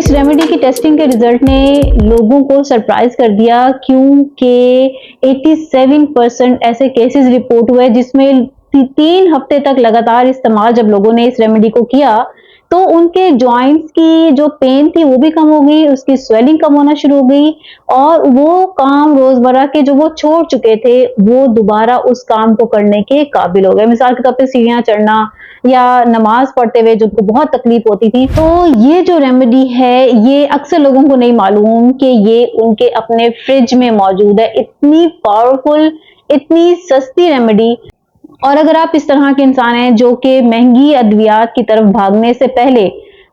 इस रेमेडी की टेस्टिंग के रिजल्ट ने लोगों को सरप्राइज कर दिया, क्योंकि 87% ऐसे केसेस रिपोर्ट हुए जिसमें 3 हफ्ते तक लगातार इस्तेमाल जब लोगों ने इस रेमेडी को किया तो उनके जॉइंट्स की जो पेन थी वो भी कम हो गई, उसकी स्वेलिंग कम होना शुरू हो गई और वो काम रोजमर्रा के जो वो छोड़ चुके थे वो दोबारा उस काम को करने के काबिल हो गए। मिसाल के तौर पे सीढ़ियां चढ़ना या नमाज पढ़ते हुए जिनको बहुत तकलीफ होती थी। तो ये जो रेमेडी है ये अक्सर लोगों को नहीं मालूम कि ये उनके अपने फ्रिज में मौजूद है। इतनी पावरफुल, इतनी सस्ती रेमेडी। और अगर आप इस तरह के इंसान हैं जो कि महंगी अद्वियात की तरफ भागने से पहले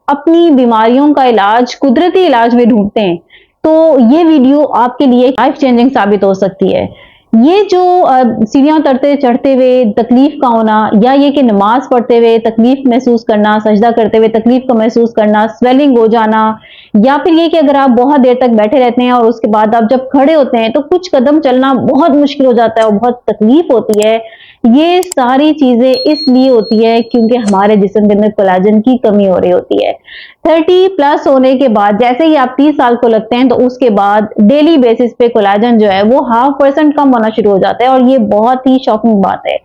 अपनी बीमारियों का इलाज कुदरती इलाज में ढूंढते हैं, तो ये वीडियो आपके लिए लाइफ चेंजिंग साबित हो सकती है। ये जो सीढ़ियां उतरते चढ़ते हुए तकलीफ का होना, या ये कि नमाज पढ़ते हुए तकलीफ महसूस करना, सजदा करते हुए तकलीफ को महसूस करना, स्वेलिंग हो जाना, या फिर ये कि अगर आप बहुत देर तक बैठे रहते हैं और उसके बाद आप जब खड़े होते हैं तो कुछ कदम चलना बहुत मुश्किल हो जाता है और बहुत तकलीफ होती है। ये सारी चीजें इसलिए होती है क्योंकि हमारे जिस्म के अंदर कोलाजन की कमी हो रही होती है। 30+ होने के बाद जैसे ही आप 30 साल को लगते हैं तो उसके बाद डेली बेसिस पे कोलाजन जो है वो 0.5% कम होना शुरू हो जाता है और ये बहुत ही शॉकिंग बात है।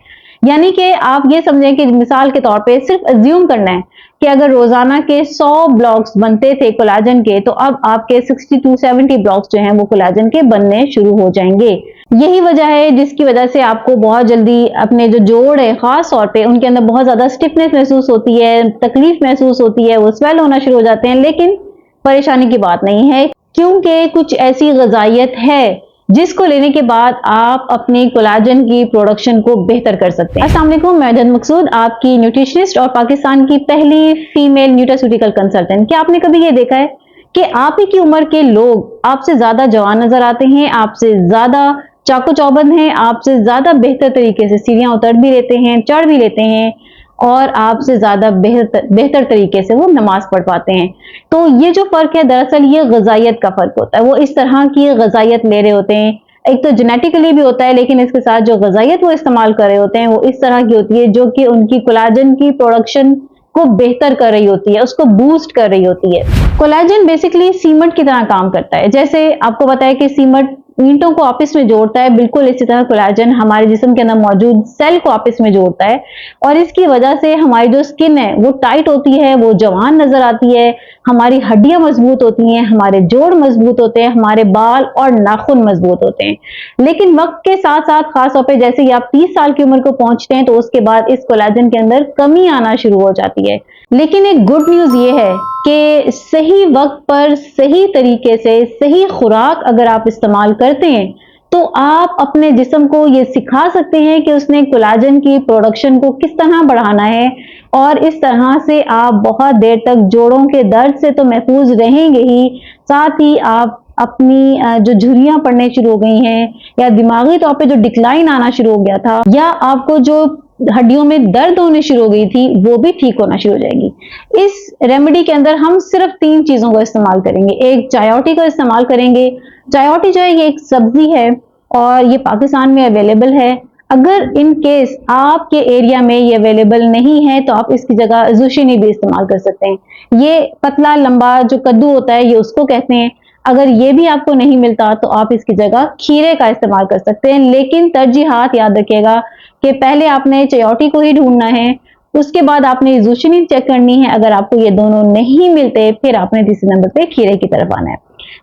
यानी कि आप ये समझें कि मिसाल के तौर पे सिर्फ अज्यूम करना है कि अगर रोजाना के 100 ब्लॉक्स बनते थे कोलाजन के, तो अब आपके 60 to 70 ब्लॉक्स जो हैं वो कोलाजन के बनने शुरू हो जाएंगे। यही वजह है जिसकी वजह से आपको बहुत जल्दी अपने जो जोड़ है खास तौर पे उनके अंदर बहुत ज्यादा स्टिफनेस महसूस होती है, तकलीफ महसूस होती है, वो स्वेल होना शुरू हो जाते हैं। लेकिन परेशानी की बात नहीं है क्योंकि कुछ ऐसी ग़िज़ाइयत है जिसको लेने के बाद आप अपनी कोलाजन की प्रोडक्शन को बेहतर कर सकते हैं। अस्सलाम वालेकुम, मैं जद मकसूद, आपकी न्यूट्रिशनिस्ट और पाकिस्तान की पहली फीमेल न्यूट्रास्यूटिकल कंसल्टेंट। क्या आपने कभी ये देखा है कि आप ही की उम्र के लोग आपसे ज्यादा जवान नजर आते हैं, आपसे ज्यादा चाकू चौबंद हैं, आपसे ज्यादा बेहतर तरीके से सीढ़ियां उतर भी लेते हैं, चढ़ भी लेते हैं और आपसे ज्यादा बेहतर तरीके से वो नमाज पढ़ पाते हैं। तो ये जो फर्क है दरअसल ये ग़िज़ाइयत का फर्क होता है। वो इस तरह की ग़िज़ाइयत ले रहे होते हैं, एक तो जेनेटिकली भी होता है, लेकिन इसके साथ जो ग़िज़ाइयत वो इस्तेमाल कर रहे होते हैं वो इस तरह की होती है जो कि उनकी कोलाजन की प्रोडक्शन को बेहतर कर रही होती है, उसको बूस्ट कर रही होती है। कोलाजन बेसिकली सीमेंट की तरह काम करता है। जैसे आपको पता है कि सीमेंट ईंटों को आपस में जोड़ता है, बिल्कुल इसी तरह कोलाजन हमारे जिस्म के अंदर मौजूद सेल को आपस में जोड़ता है और इसकी वजह से हमारी जो स्किन है वो टाइट होती है, वो जवान नजर आती है, हमारी हड्डियां मजबूत होती हैं, हमारे जोड़ मजबूत होते हैं, हमारे बाल और नाखून मजबूत होते हैं। लेकिन वक्त के साथ साथ खास तौर पे जैसे ही आप 30 साल की उम्र को पहुंचते हैं तो उसके बाद इस कोलाजन के अंदर कमी आना शुरू हो जाती है। लेकिन एक गुड न्यूज ये है कि सही वक्त पर सही तरीके से सही खुराक अगर आप इस्तेमाल करते हैं तो आप अपने जिस्म को ये सिखा सकते हैं कि उसने कोलाजन की प्रोडक्शन को किस तरह बढ़ाना है और इस तरह से आप बहुत देर तक जोड़ों के दर्द से तो महफूज रहेंगे ही, साथ ही आप अपनी जो झुर्रियां पड़ने शुरू हो गई हैं या दिमागी तौर पे जो डिक्लाइन आना शुरू हो गया था या आपको जो हड्डियों में दर्द होने शुरू हो गई थी वो भी ठीक होना शुरू हो जाएगी। इस रेमेडी के अंदर हम सिर्फ 3 चीजों का इस्तेमाल करेंगे। एक चायोटी का इस्तेमाल करेंगे। चायोटी जो है ये एक सब्जी है और ये पाकिस्तान में अवेलेबल है। अगर इन केस आपके एरिया में ये अवेलेबल नहीं है तो आप इसकी जगह ज़ुशीनी भी इस्तेमाल कर सकते हैं। ये पतला लंबा जो कद्दू होता है ये उसको कहते हैं। अगर ये भी आपको नहीं मिलता तो आप इसकी जगह खीरे का इस्तेमाल कर सकते हैं। लेकिन तरजीहात याद रखिएगा कि पहले आपने चायोटी को ही ढूंढना है, उसके बाद आपने ज़ुशीनी चेक करनी है। अगर आपको ये दोनों नहीं मिलते फिर आपने तीसरे नंबर पे खीरे की तरफ आना है।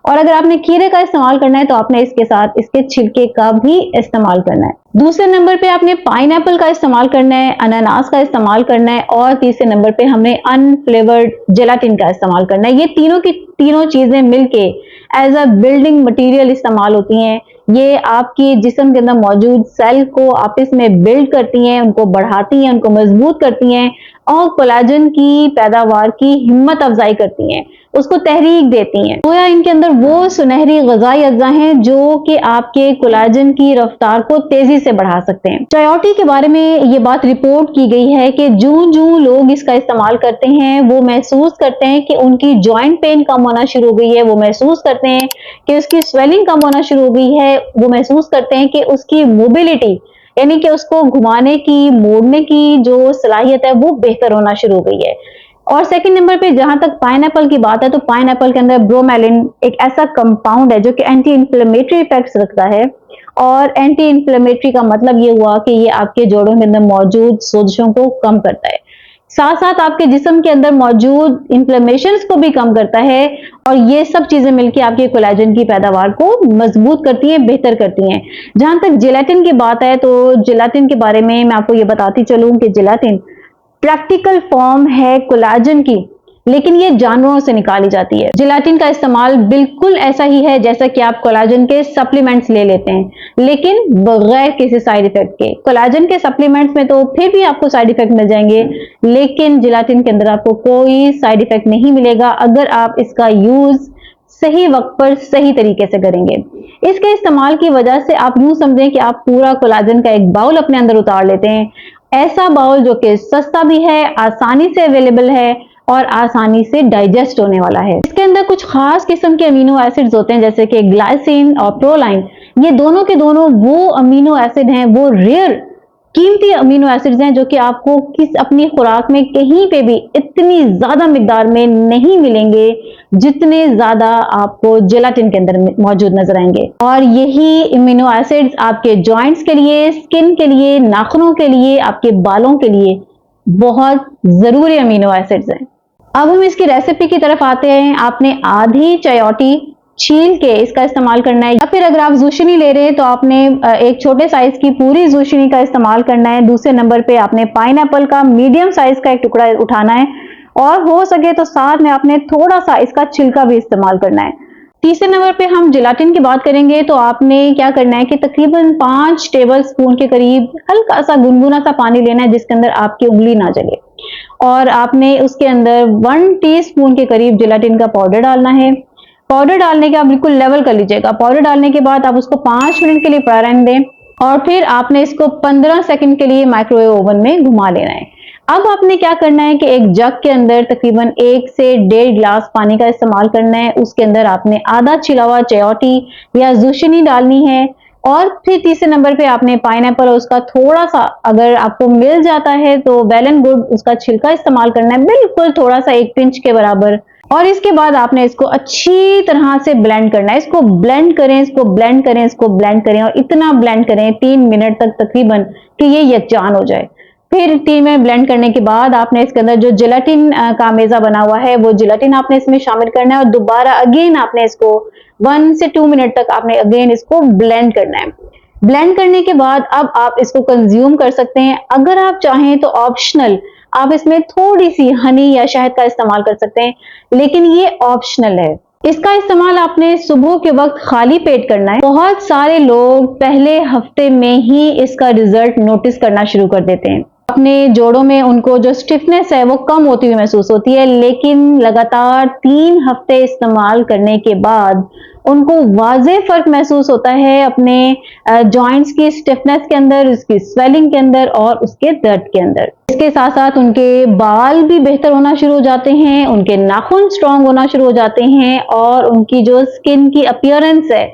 और अगर आपने खीरे का इस्तेमाल करना है तो आपने इसके साथ इसके छिलके का भी इस्तेमाल करना है। दूसरे नंबर पे आपने पाइनएप्पल का इस्तेमाल करना है, अनानास का इस्तेमाल करना है और तीसरे नंबर पे हमने अनफ्लेवर्ड जेलाटिन का इस्तेमाल करना है। ये तीनों की तीनों चीजें मिलके एज अ बिल्डिंग मटेरियल इस्तेमाल होती हैं। ये आपकी जिस्म के अंदर मौजूद सेल को आपस में बिल्ड करती हैं, उनको बढ़ाती हैं, उनको मजबूत करती हैं और कोलाजन की पैदावार की हिम्मत अफजाई करती हैं, उसको तहरीक देती हैं। गोया इनके अंदर वो सुनहरी ग़िज़ाई अज्जा हैं जो कि आपके कोलाजन की रफ्तार को तेजी से बढ़ा सकते हैं। चायोटी के बारे में ये बात रिपोर्ट की गई है कि जूं लोग इसका इस्तेमाल करते हैं वो महसूस करते हैं कि उनकी जॉइंट पेन कम होना शुरू हो गई है, वो महसूस करते हैं कि उसकी स्वेलिंग कम होना शुरू हो गई है, वो महसूस करते हैं कि उसकी मोबिलिटी यानी कि उसको घुमाने की, मोड़ने की जो सलाहियत है वो बेहतर होना शुरू हो गई है। और सेकंड नंबर पे जहां तक पाइनएप्पल की बात है, तो पाइनएप्पल के अंदर ब्रोमेलिन एक ऐसा कंपाउंड है जो कि एंटी इंफ्लेमेटरी इफेक्ट्स रखता है। और एंटी इंफ्लेमेटरी का मतलब ये हुआ कि ये आपके जोड़ों के अंदर मौजूद सोजशों को कम करता है, साथ साथ आपके जिस्म के अंदर मौजूद इन्फ्लेमेशंस को भी कम करता है। और ये सब चीजें मिलकर आपके कोलेजन की पैदावार को मजबूत करती हैं, बेहतर करती हैं। जहां तक जिलेटिन की बात है, तो जिलेटिन के बारे में मैं आपको ये बताती चलूं कि जिलेटिन प्रैक्टिकल फॉर्म है कोलेजन की, लेकिन ये जानवरों से निकाली जाती है। जिलेटिन का इस्तेमाल बिल्कुल ऐसा ही है जैसा कि आप कोलेजन के सप्लीमेंट्स ले लेते हैं, लेकिन बगैर किसी साइड इफेक्ट के। कोलेजन के सप्लीमेंट्स में तो फिर भी आपको साइड इफेक्ट मिल जाएंगे, लेकिन जिलेटिन के अंदर आपको कोई साइड इफेक्ट नहीं मिलेगा अगर आप इसका यूज सही वक्त पर सही तरीके से करेंगे। इसके इस्तेमाल की वजह से आप यूं समझें कि आप पूरा कोलेजन का एक बाउल अपने अंदर उतार लेते हैं, ऐसा बाउल जो कि सस्ता भी है, आसानी से अवेलेबल है और आसानी से डाइजेस्ट होने वाला है। इसके अंदर कुछ खास किस्म के अमीनो एसिड्स होते हैं, जैसे कि ग्लाइसिन और प्रोलाइन। ये दोनों के दोनों वो अमीनो एसिड हैं, वो रेयर कीमती अमीनो एसिड्स हैं जो कि आपको अपनी खुराक में कहीं पे भी इतनी ज्यादा मिकदार में नहीं मिलेंगे जितने ज्यादा आपको जेलाटिन के अंदर मौजूद नजर आएंगे। और यही अमीनो एसिड्स आपके जॉइंट्स के लिए, स्किन के लिए, नाखूनों के लिए, आपके बालों के लिए बहुत जरूरी अमीनो एसिड्स हैं। अब हम इसकी रेसिपी की तरफ आते हैं। आपने आधी चायोटी छील के इसका इस्तेमाल करना है, या फिर अगर आप ज़ुशीनी ले रहे हैं तो आपने एक छोटे साइज की पूरी ज़ुशीनी का इस्तेमाल करना है। दूसरे नंबर पे आपने पाइनएप्पल का मीडियम साइज का एक टुकड़ा उठाना है, और हो सके तो साथ में आपने थोड़ा सा इसका छिलका भी इस्तेमाल करना है। तीसरे नंबर पे हम जिलेटिन की बात करेंगे, तो आपने क्या करना है कि तकरीबन 5 टेबल स्पून के करीब हल्का सा गुनगुना सा पानी लेना है जिसके अंदर आपकी उंगली ना जले, और आपने उसके अंदर 1 टीस्पून के करीब जिलेटिन का पाउडर डालना है। पाउडर डालने के आप बिल्कुल लेवल कर लीजिएगा। पाउडर डालने के बाद आप उसको 5 मिनट के लिए पड़ा रहने दें, और फिर आपने इसको 15 सेकंड के लिए माइक्रोवेव ओवन में घुमा लेना है। अब आपने क्या करना है कि एक जग के अंदर तकरीबन 1 से 1.5 गिलास पानी का इस्तेमाल करना है। उसके अंदर आपने आधा छिला हुआ चायोटी या ज़ुशीनी डालनी है, और फिर तीसरे नंबर पे आपने पाइनएप्पल और उसका थोड़ा सा, अगर आपको मिल जाता है तो वेल एंड गुड, उसका छिलका इस्तेमाल करना है, बिल्कुल थोड़ा सा 1 पिंच के बराबर। और इसके बाद आपने इसको अच्छी तरह से ब्लेंड करना है। इसको ब्लेंड करें, इसको ब्लेंड करें, इसको ब्लेंड करें, और इतना ब्लेंड करें 3 मिनट तक तकरीबन कि ये यकजान हो जाए। फिर 3 मिनट ब्लेंड करने के बाद आपने इसके अंदर जो जिलेटिन का मेजा बना हुआ है वो जिलेटिन आपने इसमें शामिल करना है, और दोबारा अगेन आपने इसको 1 से 2 मिनट तक आपने अगेन इसको ब्लेंड करना है। ब्लेंड करने के बाद अब आप इसको कंज्यूम कर सकते हैं। अगर आप चाहें तो ऑप्शनल आप इसमें थोड़ी सी हनी या शहद का इस्तेमाल कर सकते हैं, लेकिन ये ऑप्शनल है। इसका इस्तेमाल आपने सुबह के वक्त खाली पेट करना है। बहुत सारे लोग पहले हफ्ते में ही इसका रिजल्ट नोटिस करना शुरू कर देते हैं। अपने जोड़ों में उनको जो स्टिफनेस है वो कम होती हुई महसूस होती है, लेकिन लगातार 3 हफ्ते इस्तेमाल करने के बाद उनको वाज़े फर्क महसूस होता है अपने जॉइंट्स की स्टिफनेस के अंदर, उसकी स्वेलिंग के अंदर और उसके दर्द के अंदर। इसके साथ साथ उनके बाल भी बेहतर होना शुरू हो जाते हैं, उनके नाखून स्ट्रांग होना शुरू हो जाते हैं, और उनकी जो स्किन की अपीयरेंस है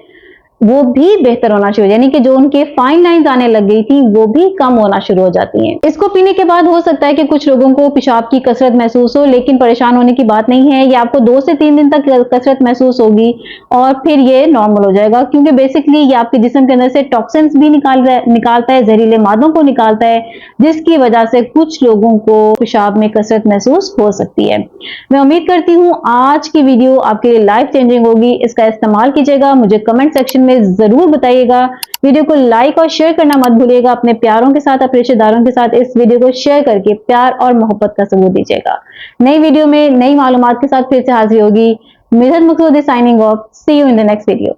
वो भी बेहतर होना शुरू, यानी कि जो उनके फाइन लाइंस आने लग गई थी वो भी कम होना शुरू हो जाती हैं। इसको पीने के बाद हो सकता है कि कुछ लोगों को पेशाब की कसरत महसूस हो, लेकिन परेशान होने की बात नहीं है। ये आपको 2 से 3 दिन तक कसरत महसूस होगी और फिर ये नॉर्मल हो जाएगा, क्योंकि बेसिकली ये आपके जिस्म के अंदर से टॉक्सिन्स भी निकालता है, जहरीले मादों को निकालता है, जिसकी वजह से कुछ लोगों को पेशाब में कसरत महसूस हो सकती है। मैं उम्मीद करती हूँ आज की वीडियो आपके लिए लाइफ चेंजिंग होगी। इसका इस्तेमाल कीजिएगा, मुझे कमेंट सेक्शन में जरूर बताइएगा। वीडियो को लाइक और शेयर करना मत भूलिएगा। अपने प्यारों के साथ, अपने रिश्तेदारों के साथ इस वीडियो को शेयर करके प्यार और मोहब्बत का सबूत दीजिएगा। नई वीडियो में नई मालूमात के साथ फिर से हाजिर होगी। Mirhat Maqsoodi signing off. See you in the next video.